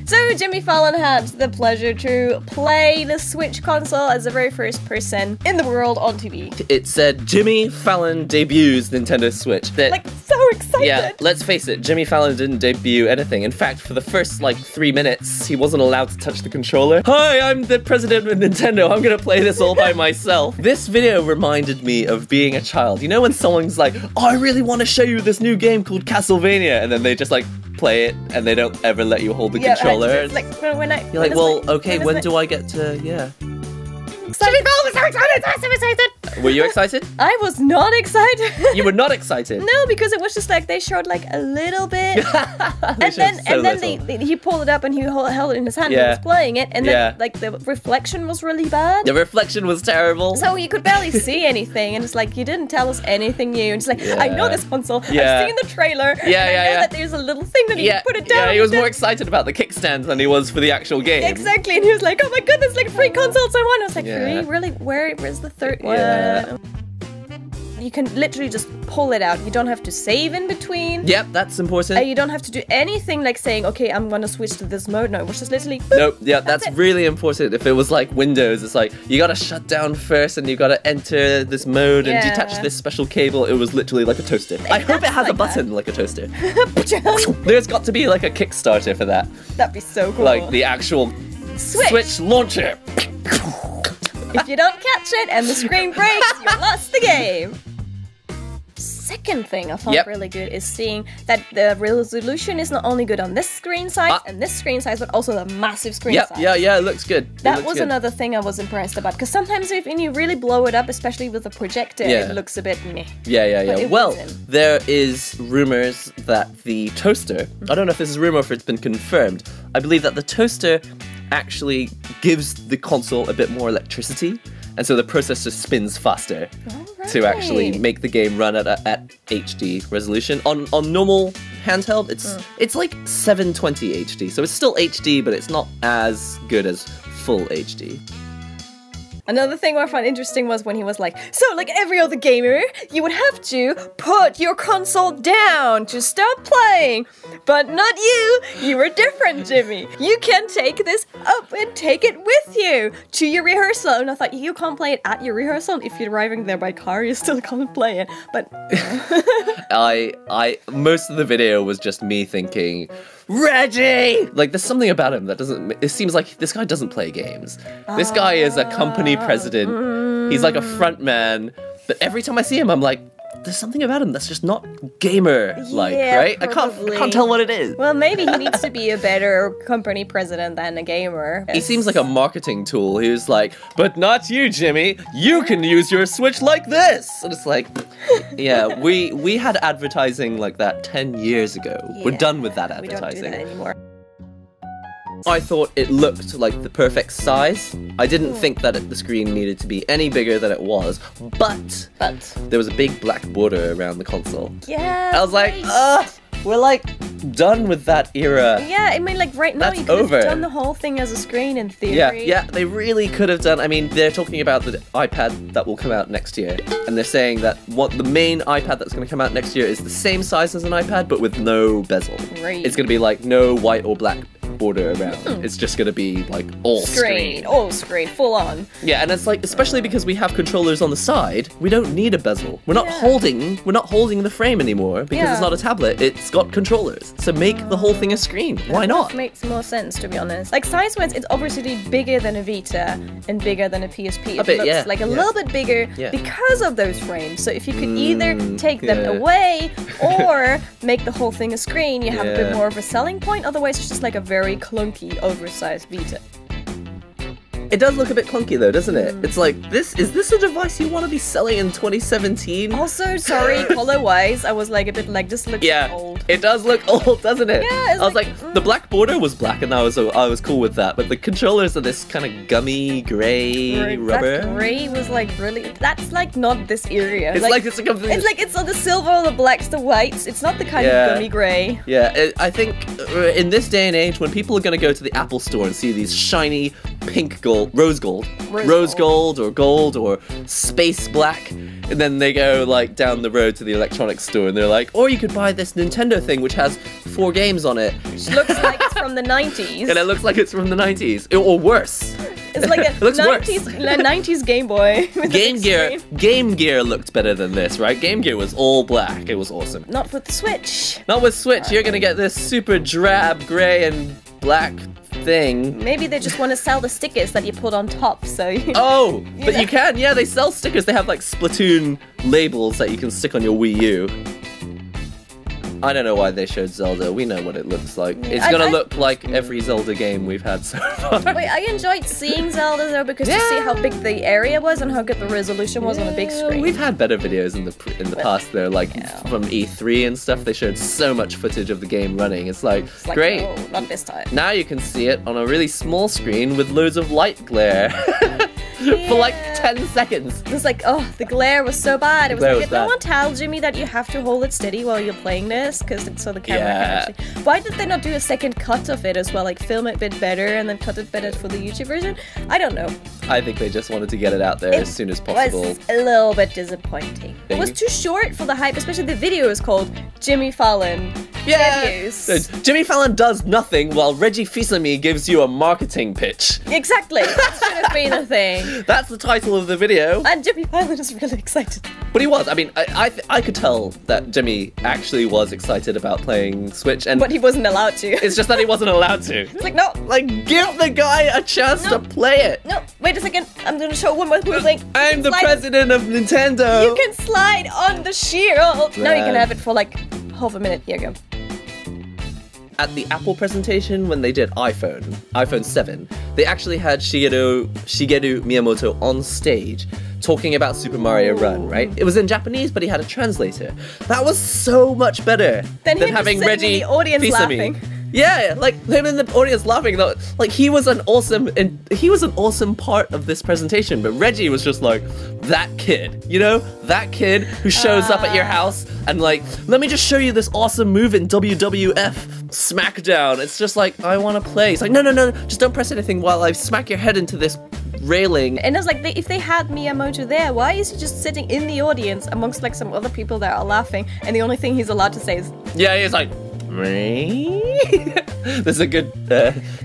So Jimmy Fallon had the pleasure to play the Switch console as the very first person in the world on TV. It said Jimmy Fallon debuts Nintendo Switch. Like, so excited! Yeah, let's face it, Jimmy Fallon didn't debut anything. In fact, for the first, like, 3 minutes, he wasn't allowed to touch the controller. Hi, I'm the president of Nintendo. I'm gonna play this all by myself. This video reminded me of being a child. You know when someone's like, oh, I really want to show you this new game called Castlevania, and then they just, like, play it, and they don't ever let you hold the controller. It's like, you're like, well, okay, when do I get to, yeah. Jimmy Fallon was so excited! I was so excited! Were you excited? I was not excited. You were not excited? No, because it was just like, they showed like a little bit. and then he pulled it up and he held it in his hand and was playing it. And then like the reflection was really bad. The reflection was terrible. So you could barely see anything. And it's like, you didn't tell us anything new. And it's like, I know this console. I've seen the trailer. I know that there's a little thing that you can put it down. Yeah, he was more excited about the kickstand than he was for the actual game. Exactly. And he was like, oh my goodness, like 3 consoles in one. I was like, really? Where's the third one? You can literally just pull it out. You don't have to save in between. Yep, that's important. You don't have to do anything like saying, okay, I'm gonna switch to this mode. No, it was just literally... Nope, yeah, that's really important. If it was like Windows, it's like, you gotta shut down first and you gotta enter this mode and detach this special cable. It was literally like a toaster. I hope it has a button like a toaster. There's got to be like a Kickstarter for that. That'd be so cool. Like the actual Switch launcher. If you don't catch it and the screen breaks, you lost the game. Second thing I found really good is seeing that the resolution is not only good on this screen size and this screen size, but also the massive screen size. Yeah, it looks good. That was another thing I was impressed about, because sometimes if you really blow it up, especially with a projector, it looks a bit meh. Yeah. Well, there is rumors that the toaster, I don't know if this is a rumor or if it's been confirmed, I believe that the toaster actually gives the console a bit more electricity, and so the processor spins faster to actually make the game run at HD resolution. On normal handheld, it's like 720 HD, so it's still HD, but it's not as good as full HD. Another thing I found interesting was when he was like, so like every other gamer, you would have to put your console down to stop playing. But not you. You were different, Jimmy. You can take this up and take it with you to your rehearsal. And I thought, you can't play it at your rehearsal. If you're arriving there by car, you still can't play it. But most of the video was just me thinking, Reggie! Like, there's something about him that doesn't... It seems like this guy doesn't play games. This guy is a company president. He's like a front man. But every time I see him, I'm like, there's something about him that's just not gamer-like, right? I can't tell what it is. Well, maybe he needs to be a better company president than a gamer. He seems like a marketing tool. He was like, but not you, Jimmy. You can use your Switch like this. And it's like, yeah, we had advertising like that 10 years ago. Yeah, we're done with that advertising. We don't do that anymore. I thought it looked like the perfect size. I didn't think that the screen needed to be any bigger than it was, but there was a big black border around the console. Yeah. I was like, we're like done with that era. Yeah, I mean, like right now you could have done the whole thing as a screen in theory. Yeah, they really could have done. I mean, they're talking about the iPad that will come out next year, and they're saying that the main iPad that's going to come out next year is the same size as an iPad, but with no bezel. Right. It's going to be like no white or black border around. It's just gonna be like all screen, full on. Yeah, and it's like, especially because we have controllers on the side, we don't need a bezel. We're not holding the frame anymore because it's not a tablet. It's got controllers. So make the whole thing a screen. Why not? That makes more sense, to be honest. Like size-wise, it's obviously bigger than a Vita and bigger than a PSP. It looks like a little bit bigger because of those frames. So if you could either take them away or make the whole thing a screen, you have a bit more of a selling point. Otherwise, it's just like a very clunky, oversized Vita. It does look a bit clunky though, doesn't it? It's like, is this a device you want to be selling in 2017? Also, sorry, color-wise, I was like a bit like, this looks old. It does look old, doesn't it? Yeah, I was like, the black border was black and I was cool with that, but the controllers are this kind of gummy, grey rubber. That grey was like really, that's like not this area. It's like it's on the silver, the blacks, the whites. It's not the kind of gummy grey. Yeah, I think in this day and age, when people are going to go to the Apple store and see these shiny pink rose gold or gold or space black, and then they go like down the road to the electronics store and they're like, or you could buy this Nintendo thing which has 4 games on it. Which looks like it's from the 90s. And it looks like it's from the 90s. Or worse. It's like a it looks 90s Game Boy. Game Gear looked better than this, right? Game Gear was all black. It was awesome. Not with the Switch. Not with Switch. You're gonna get this super drab, grey, and black thing. Maybe they just want to sell the stickers that you put on top, so you... Oh, but you can. Yeah, they sell stickers. They have like Splatoon labels that you can stick on your Wii U. I don't know why they showed Zelda. We know what it looks like. It's gonna look like every Zelda game we've had so far. Wait, I enjoyed seeing Zelda though because to see how big the area was and how good the resolution was on a big screen. We've had better videos in the past though, like from E3 and stuff. They showed so much footage of the game running. It's like great. Oh, not this time. Now you can see it on a really small screen with loads of light glare. For like 10 seconds. It was like, oh, the glare was so bad. It was like, did no one tell Jimmy that you have to hold it steady while you're playing this? Because so the camera can actually... Why did they not do a second cut of it as well? Like film it a bit better and then cut it better for the YouTube version? I don't know. I think they just wanted to get it out there as soon as possible. It was a little bit disappointing. It was too short for the hype, especially the video is called Jimmy Fallon Debuts. So Jimmy Fallon does nothing while Reggie Fils-Aimé gives you a marketing pitch. Exactly. That should have been a thing. That's the title of the video. And Jimmy Fallon is really excited. But he was. I mean, I could tell that Jimmy actually was excited about playing Switch, but he wasn't allowed to. It's just that he wasn't allowed to. It's like, no. Like, give the guy a chance to play it. No, wait a second. I'm going to show one more thing. I'm the president of Nintendo. You can slide on the shield. Now you can have it for like half a minute. Here you go. At the Apple presentation, when they did iPhone 7, they actually had Shigeru Miyamoto on stage talking about Super Mario Run, right? It was in Japanese, but he had a translator. That was so much better than having Reggie in the audience laughing. Yeah, like him in the audience laughing. Like he was an awesome part of this presentation. But Reggie was just like that kid, you know, that kid who shows up at your house and like, let me just show you this awesome move in WWF SmackDown. It's just like, I want to play. It's like, no, just don't press anything while I smack your head into this railing. And it's like, if they had Miyamoto there, why is he just sitting in the audience amongst like some other people that are laughing, and the only thing he's allowed to say is, yeah, he's like, there's a good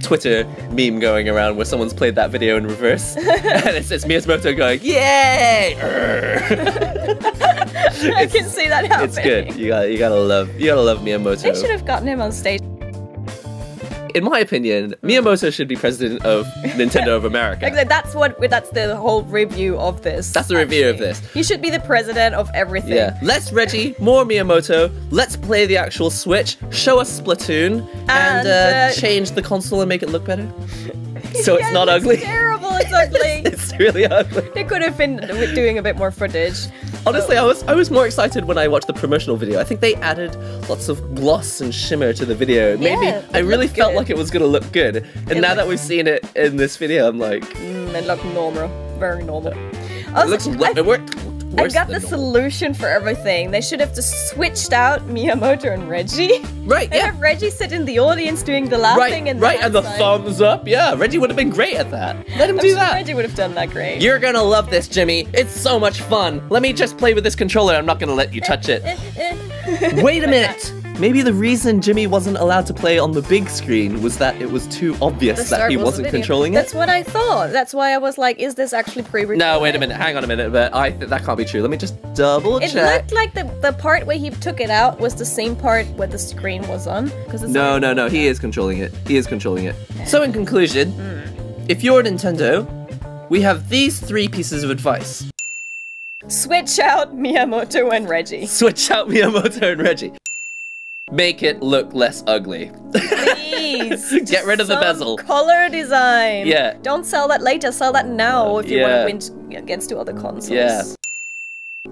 Twitter meme going around where someone's played that video in reverse and it's Miyamoto going, yay! I can see that happening. It's good. You gotta love Miyamoto. They should have gotten him on stage. In my opinion, Miyamoto should be president of Nintendo of America. Exactly. That's the whole review of this. That's the review of this. He should be the president of everything. Yeah. Less Reggie, more Miyamoto. Let's play the actual Switch, show us Splatoon, and change the console and make it look better. So it's not ugly. It's terrible, it's ugly. It's really ugly. They could have been doing a bit more footage. Honestly, I was more excited when I watched the promotional video. I think they added lots of gloss and shimmer to the video. I really felt like it was going to look good. And now that we've seen it in this video, I'm like... it looked normal. Very normal. It worked. I got the solution for everything. They should have just switched out Miyamoto and Reggie. Right, and have Reggie sit in the audience doing the laughing and the thumbs up. Yeah, Reggie would have been great at that. Let him do that. Reggie would have done that great. You're gonna love this, Jimmy. It's so much fun. Let me just play with this controller. I'm not gonna let you touch it. Wait a minute. Maybe the reason Jimmy wasn't allowed to play on the big screen was that it was too obvious that he wasn't controlling it. That's what I thought. That's why I was like, is this actually pre-recorded? No, wait a minute. Hang on a minute. But that can't be true. Let me just double check. It looked like the part where he took it out was the same part where the screen was on. No. He is controlling it. So in conclusion, if you're Nintendo, we have these 3 pieces of advice. Switch out Miyamoto and Reggie. Switch out Miyamoto and Reggie. Make it look less ugly. Please. Get rid of the bezel. Color design. Yeah. Don't sell that later. Sell that now if you want to win against 2 other consoles. Yeah.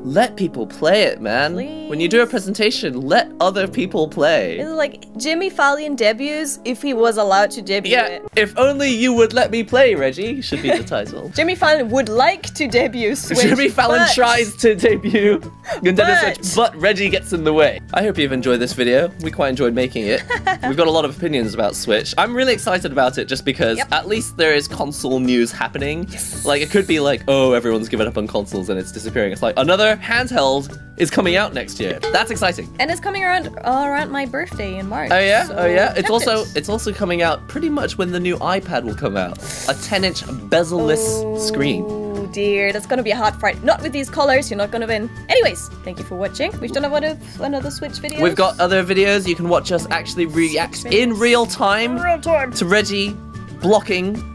Let people play it, man. Please. When you do a presentation, let other people play. It's like Jimmy Fallon debuts if he was allowed to debut it. If only you would let me play, Reggie, should be the title. Jimmy Fallon would like to debut Switch, Jimmy Fallon tries to debut Nintendo Switch, but Reggie gets in the way. I hope you've enjoyed this video. We quite enjoyed making it. We've got a lot of opinions about Switch. I'm really excited about it just because at least there is console news happening. Yes. Like, it could be like, oh, everyone's given up on consoles and it's disappearing. It's like another handheld is coming out next year. That's exciting. And it's coming around my birthday in March. Oh yeah, so oh yeah. tempt it. It's also coming out pretty much when the new iPad will come out. A 10-inch bezel-less screen. Oh dear, that's gonna be a hot fight. Not with these colors, you're not gonna win. Anyways, thank you for watching. We've done another Switch video. We've got other videos. You can watch us actually react in real time to Reggie blocking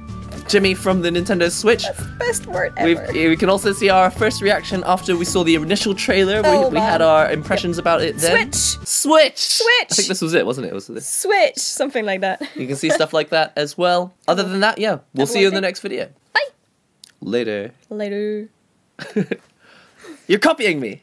Jimmy from the Nintendo Switch. That's the best word ever. We can also see our first reaction after we saw the initial trailer. We had our impressions about it then. Switch! I think this was it, wasn't it? Was this? Switch! Something like that. You can see stuff like that as well. Other than that, yeah, we'll see you in the next video. Bye! Later. Later. You're copying me!